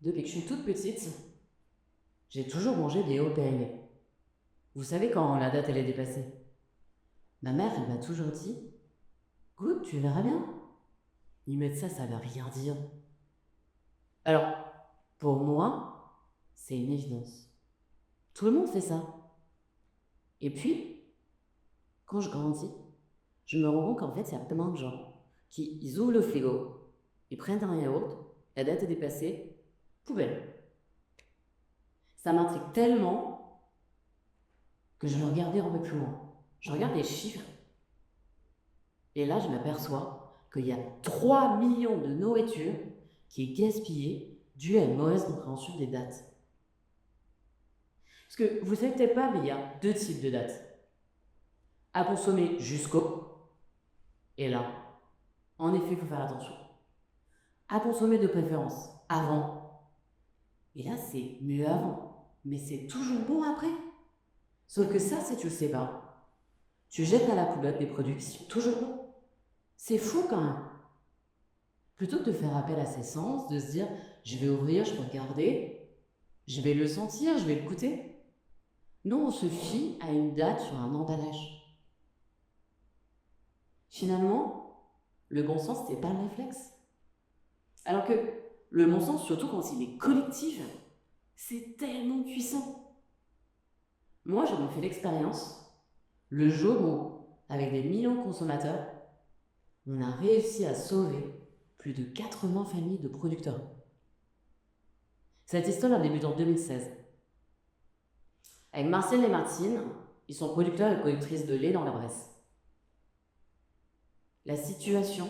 Depuis que je suis toute petite, j'ai toujours mangé des hauts périmés. Vous savez quand la date elle est dépassée? Ma mère, elle m'a toujours dit, goûte, tu verras bien. Ils mettent ça veut rien dire. Alors, pour moi, c'est une évidence. Tout le monde fait ça. Et puis, quand je grandis, je me rends compte qu'en fait, il y a plein de gens qui ils ouvrent le frigo, ils prennent un yaourt, la date est dépassée, poubelle. Ça m'intrigue tellement que je vais regarder un peu plus loin. Je regarde les chiffres. Et là, je m'aperçois qu'il y a 3 millions de nourriture qui est gaspillée due à une mauvaise compréhension des dates. Parce que vous ne savez peut-être pas, mais il y a deux types de dates. À consommer jusqu'au, et là, en effet, il faut faire attention. À consommer de préférence avant, et là, c'est mieux avant, mais c'est toujours bon après. Sauf que ça, si tu le sais pas, tu jettes à la poubelle des produits qui sont toujours bons. C'est fou quand même. Plutôt que de faire appel à ses sens, de se dire je vais ouvrir, je vais regarder, je vais le sentir, je vais le goûter. Non, on se fie à une date sur un emballage. Finalement, le bon sens, c'est pas le réflexe. Alors que le bon sens, surtout quand il est collectif, c'est tellement puissant. Moi, j'en ai fait l'expérience le jour où, avec des millions de consommateurs, on a réussi à sauver plus de 80 familles de producteurs. Cette histoire a débuté en 2016. Avec Marcel et Martine, ils sont producteurs et productrices de lait dans la Bresse. La situation,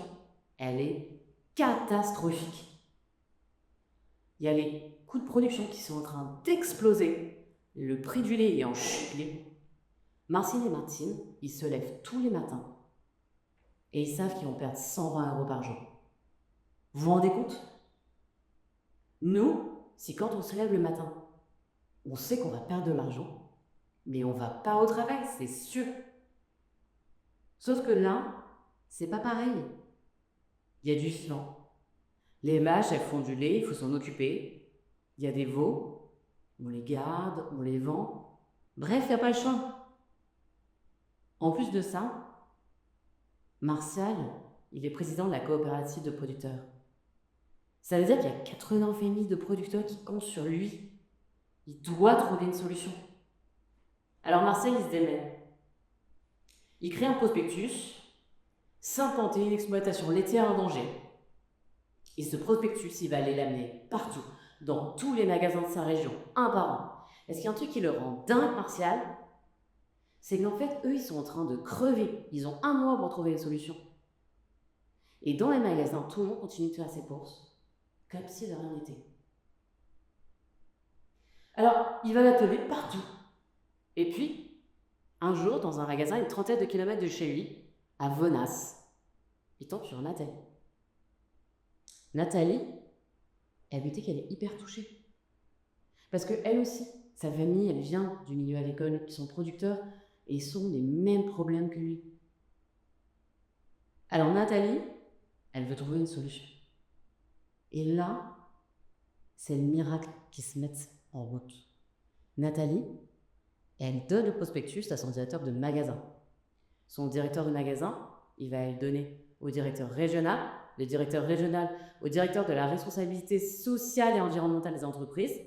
elle est catastrophique. Il y a les coûts de production qui sont en train d'exploser. Le prix du lait est en chute. Marcel et Martine, ils se lèvent tous les matins et ils savent qu'ils vont perdre 120 € par jour. Vous vous rendez compte? Nous, si quand on se lève le matin, on sait qu'on va perdre de l'argent, mais on va pas au travail, c'est sûr. Sauf que là, c'est pas pareil. Il y a du sang. Les vaches, elles font du lait, il faut s'en occuper. Il y a des veaux, on les garde, on les vend. Bref, il n'y a pas le choix. En plus de ça, Martial, il est président de la coopérative de producteurs. Ça veut dire qu'il y a 80 familles de producteurs qui comptent sur lui. Il doit trouver une solution. Alors Martial, il se démène. Il crée un prospectus, 51 exploitations laitières en danger. Et ce prospectus, il va aller l'amener partout, dans tous les magasins de sa région, un par un. Est-ce qu'il y a un truc qui le rend dingue, Martial? C'est qu'en fait, eux, ils sont en train de crever. Ils ont un mois pour trouver une solution. Et dans les magasins, tout le monde continue de faire ses courses, comme si de rien n'était. Alors, il va l'atteler partout. Et puis, un jour, dans un magasin, une trentaine de kilomètres de chez lui, à Venasse, il tombe sur Nathalie. Nathalie, elle lui dit qu'elle est hyper touchée. Parce qu'elle aussi, sa famille, elle vient du milieu agricole, ils sont producteurs et ils ont les mêmes problèmes que lui. Alors Nathalie, elle veut trouver une solution. Et là, c'est le miracle qui se met en route. Nathalie, elle donne le prospectus à son directeur de magasin. Son directeur de magasin, il va le donner au directeur régional, le directeur régional au directeur de la responsabilité sociale et environnementale des entreprises,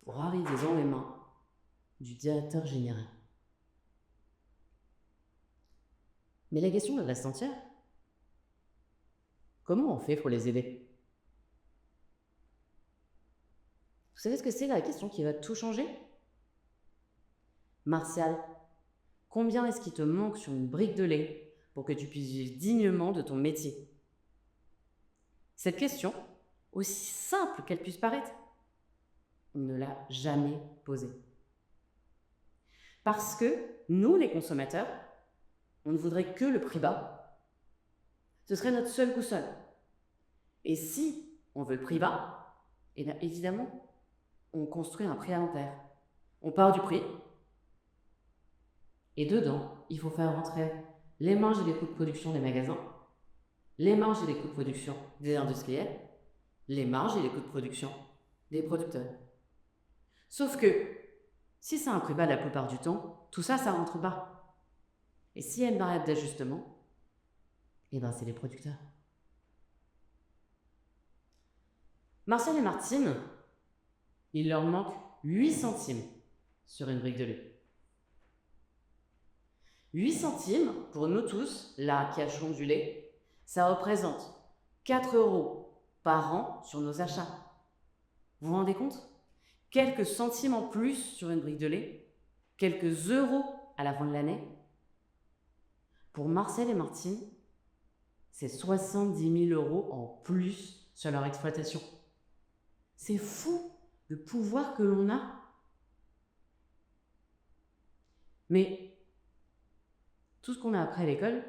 pour arriver dans les mains du directeur général. Mais la question elle reste entière. Comment on fait pour les aider? Vous savez ce que c'est la question qui va tout changer? Martial, combien est-ce qu'il te manque sur une brique de lait pour que tu puisses vivre dignement de ton métier? Cette question, aussi simple qu'elle puisse paraître, on ne l'a jamais posée. Parce que nous, les consommateurs, on ne voudrait que le prix bas. Ce serait notre seule boussole. Et si on veut le prix bas, eh bien évidemment, on construit un prix à l'envers. On part du prix, et dedans, il faut faire rentrer les marges et les coûts de production des magasins, les marges et les coûts de production des industriels, les marges et les coûts de production des producteurs. Sauf que, si c'est un prix bas la plupart du temps, tout ça, ça rentre bas. Et s'il y a une variable d'ajustement, eh ben c'est les producteurs. Marcel et Martine, il leur manque 8 centimes sur une brique de lait. 8 centimes, pour nous tous, là qui achetons du lait, ça représente 4 euros par an sur nos achats. Vous vous rendez compte? Quelques centimes en plus sur une brique de lait, quelques euros à la fin de l'année. Pour Marcel et Martine, c'est 70 000 euros en plus sur leur exploitation. C'est fou le pouvoir que l'on a. Mais tout ce qu'on a appris à l'école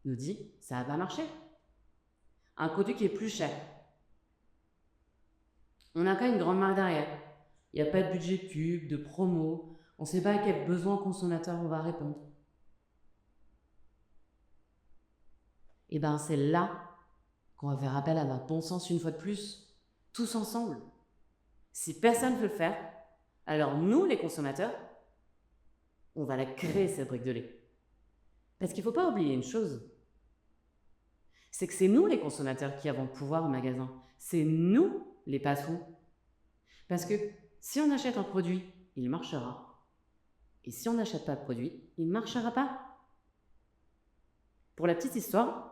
nous dit ça va pas marcher. Un produit qui est plus cher. On n'a qu'à une grande marque derrière. Il n'y a pas de budget de pub, de promo. On ne sait pas à quel besoin consommateur on va répondre. Et bien c'est là qu'on va faire appel à notre bon sens une fois de plus, tous ensemble. Si personne ne veut le faire, alors nous, les consommateurs, on va la créer, cette brique de lait. Parce qu'il ne faut pas oublier une chose, c'est que c'est nous, les consommateurs, qui avons le pouvoir au magasin. C'est nous, les patrons. Parce que si on achète un produit, il marchera. Et si on n'achète pas de produit, il ne marchera pas. Pour la petite histoire,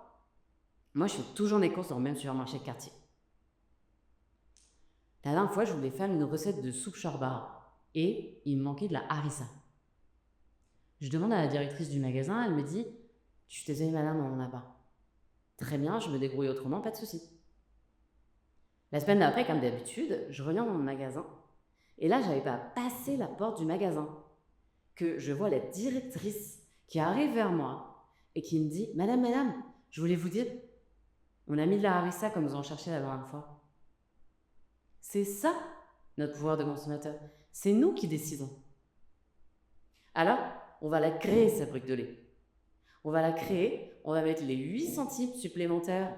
moi, je fais toujours des courses dans le même supermarché de quartier. La dernière fois, je voulais faire une recette de soupe shorba et il me manquait de la harissa. Je demande à la directrice du magasin, elle me dit « Je suis désolée madame, on n'en a pas. » Très bien, je me débrouille autrement, pas de souci. La semaine d'après, comme d'habitude, je reviens dans mon magasin et là, j'avais pas passé la porte du magasin que je vois la directrice qui arrive vers moi et qui me dit « Madame, je voulais vous dire, on a mis de la harissa comme vous en cherchiez la dernière fois. » C'est ça, notre pouvoir de consommateur. C'est nous qui décidons. Alors, on va la créer, cette brique de lait. On va la créer, on va mettre les 8 centimes supplémentaires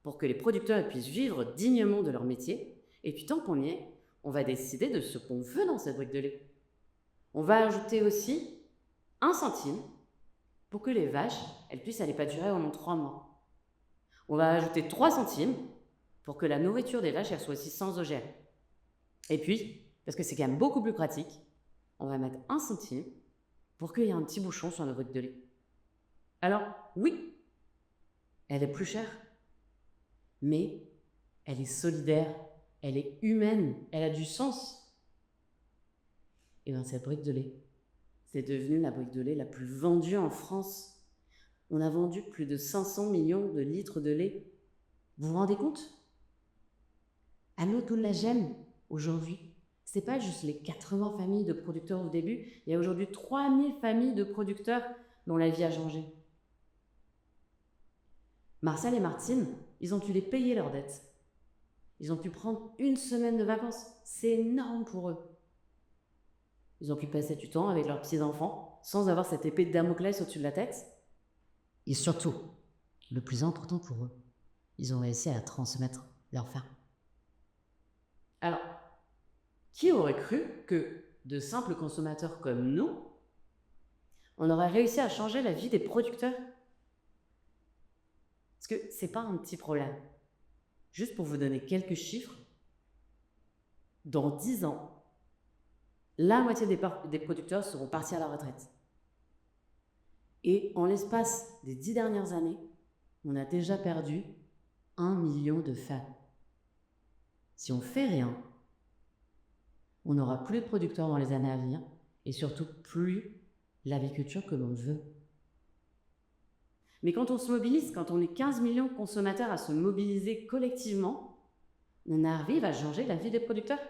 pour que les producteurs puissent vivre dignement de leur métier. Et puis, tant qu'on y est, on va décider de ce qu'on veut dans cette brique de lait. On va ajouter aussi 1 centime pour que les vaches, elles puissent aller pâturer pendant 3 mois. On va ajouter 3 centimes pour que la nourriture des vaches, elle soit aussi sans OGM. Et puis, parce que c'est quand même beaucoup plus pratique, on va mettre 1 centime pour qu'il y ait un petit bouchon sur notre brique de lait. Alors, oui, elle est plus chère, mais elle est solidaire, elle est humaine, elle a du sens. Et bien, cette brique de lait, c'est devenu la brique de lait la plus vendue en France. On a vendu plus de 500 millions de litres de lait. Vous vous rendez compte? À nous de la gemme aujourd'hui. Ce n'est pas juste les 80 familles de producteurs au début, il y a aujourd'hui 3000 familles de producteurs dont la vie a changé. Marcel et Martine, ils ont pu les payer leurs dettes. Ils ont pu prendre 1 semaine de vacances. C'est énorme pour eux. Ils ont pu passer du temps avec leurs petits-enfants sans avoir cette épée de Damoclès au-dessus de la tête. Et surtout, le plus important pour eux, ils ont réussi à transmettre leur faim. Alors, qui aurait cru que de simples consommateurs comme nous, on aurait réussi à changer la vie des producteurs? Parce que c'est pas un petit problème. Juste pour vous donner quelques chiffres, dans 10 ans, la moitié des producteurs seront partis à la retraite. Et en l'espace des 10 dernières années, on a déjà perdu 1 million de femmes. Si on fait rien, on n'aura plus de producteurs dans les années à venir et surtout plus l'agriculture que l'on veut. Mais quand on se mobilise, quand on est 15 millions de consommateurs à se mobiliser collectivement, on arrive à changer la vie des producteurs.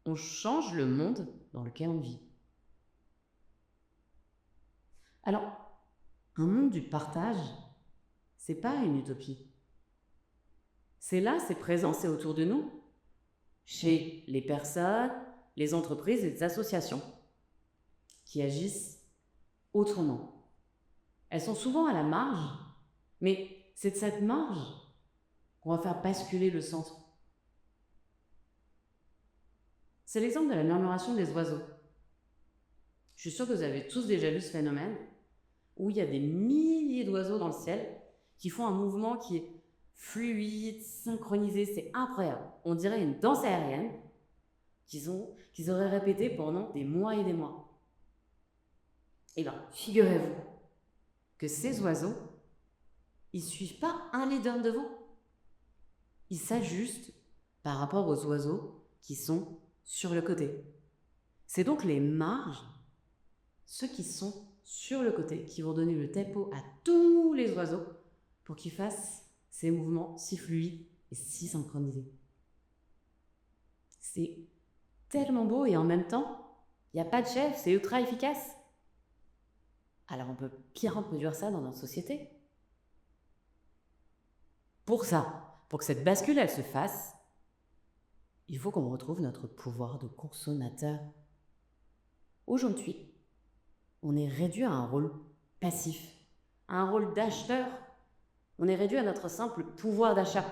On change le monde dans lequel on vit. Alors, un monde du partage, c'est pas une utopie. C'est là, c'est présent, c'est autour de nous, chez les personnes, les entreprises et les associations qui agissent autrement. Elles sont souvent à la marge, mais c'est de cette marge qu'on va faire basculer le centre. C'est l'exemple de la murmuration des oiseaux. Je suis sûre que vous avez tous déjà vu ce phénomène où il y a des milliers d'oiseaux dans le ciel qui font un mouvement qui est fluide, synchronisé, c'est incroyable. On dirait une danse aérienne qu'ils auraient répété pendant des mois et des mois. Et bien, figurez-vous que ces oiseaux, ils ne suivent pas un leader devant. Ils s'ajustent par rapport aux oiseaux qui sont sur le côté. C'est donc les marges, ceux qui sont sur le côté, qui vont donner le tempo à tous les oiseaux pour qu'ils fassent ces mouvements si fluides et si synchronisés. C'est tellement beau et en même temps, il n'y a pas de chef, c'est ultra efficace. Alors on peut bien reproduire ça dans notre société. Pour ça, pour que cette bascule elle se fasse, il faut qu'on retrouve notre pouvoir de consommateur. Aujourd'hui, on est réduit à un rôle passif, à un rôle d'acheteur. On est réduit à notre simple pouvoir d'achat.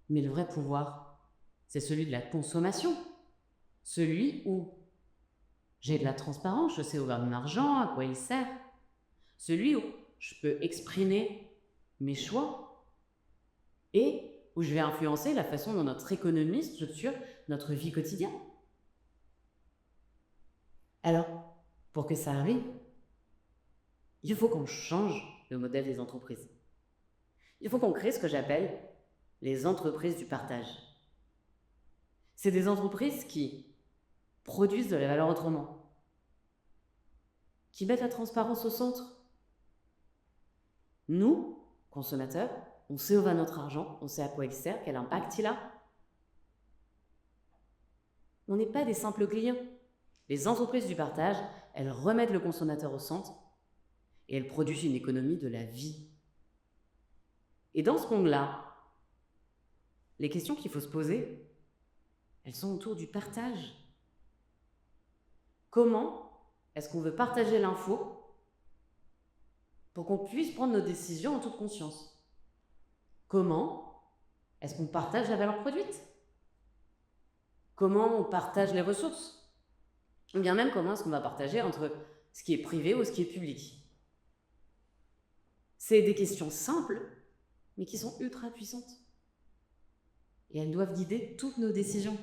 Mais le vrai pouvoir, c'est celui de la consommation. Celui où j'ai de la transparence, je sais où va mon argent, à quoi il sert. Celui où je peux exprimer mes choix et où je vais influencer la façon dont notre économie structure notre vie quotidienne. Alors, pour que ça arrive, il faut qu'on change le modèle des entreprises. Il faut qu'on crée ce que j'appelle les entreprises du partage. C'est des entreprises qui produisent de la valeur autrement, qui mettent la transparence au centre. Nous, consommateurs, on sait où va notre argent, on sait à quoi il sert, quel impact il a. On n'est pas des simples clients. Les entreprises du partage, elles remettent le consommateur au centre et elles produisent une économie de la vie. Et dans ce monde-là, les questions qu'il faut se poser, elles sont autour du partage. Comment est-ce qu'on veut partager l'info pour qu'on puisse prendre nos décisions en toute conscience? Comment est-ce qu'on partage la valeur produite? Comment on partage les ressources? Ou bien même comment est-ce qu'on va partager entre ce qui est privé ou ce qui est public? C'est des questions simples, mais qui sont ultra puissantes. Et elles doivent guider toutes nos décisions.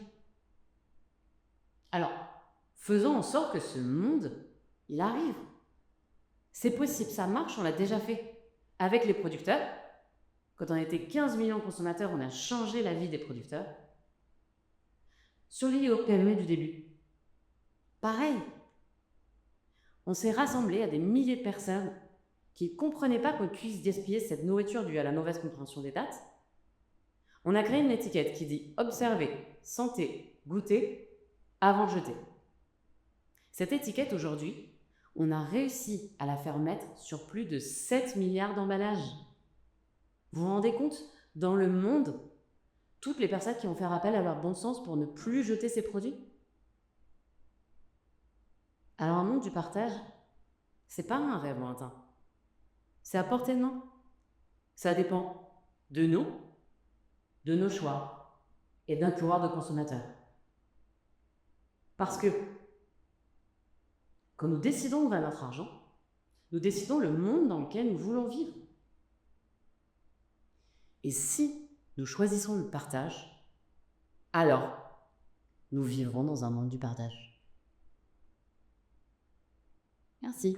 Alors, faisons en sorte que ce monde, il arrive. C'est possible, ça marche, on l'a déjà fait. Avec les producteurs, quand on était 15 millions de consommateurs, on a changé la vie des producteurs. Sur les PME du début, pareil. On s'est rassemblés à des milliers de personnes qui ne comprenaient pas qu'on puisse gaspiller cette nourriture due à la mauvaise compréhension des dates. On a créé une étiquette qui dit « Observez, sentez, goûtez avant de jeter ». Cette étiquette, aujourd'hui, on a réussi à la faire mettre sur plus de 7 milliards d'emballages. Vous vous rendez compte? Dans le monde, toutes les personnes qui vont faire appel à leur bon sens pour ne plus jeter ces produits? Alors un monde du partage, c'est pas un rêve lointain. C'est à portée de main. Ça dépend de nous, de nos choix et d'un pouvoir de consommateur. Parce que quand nous décidons où va notre argent, nous décidons le monde dans lequel nous voulons vivre. Et si nous choisissons le partage, alors nous vivrons dans un monde du partage. Merci.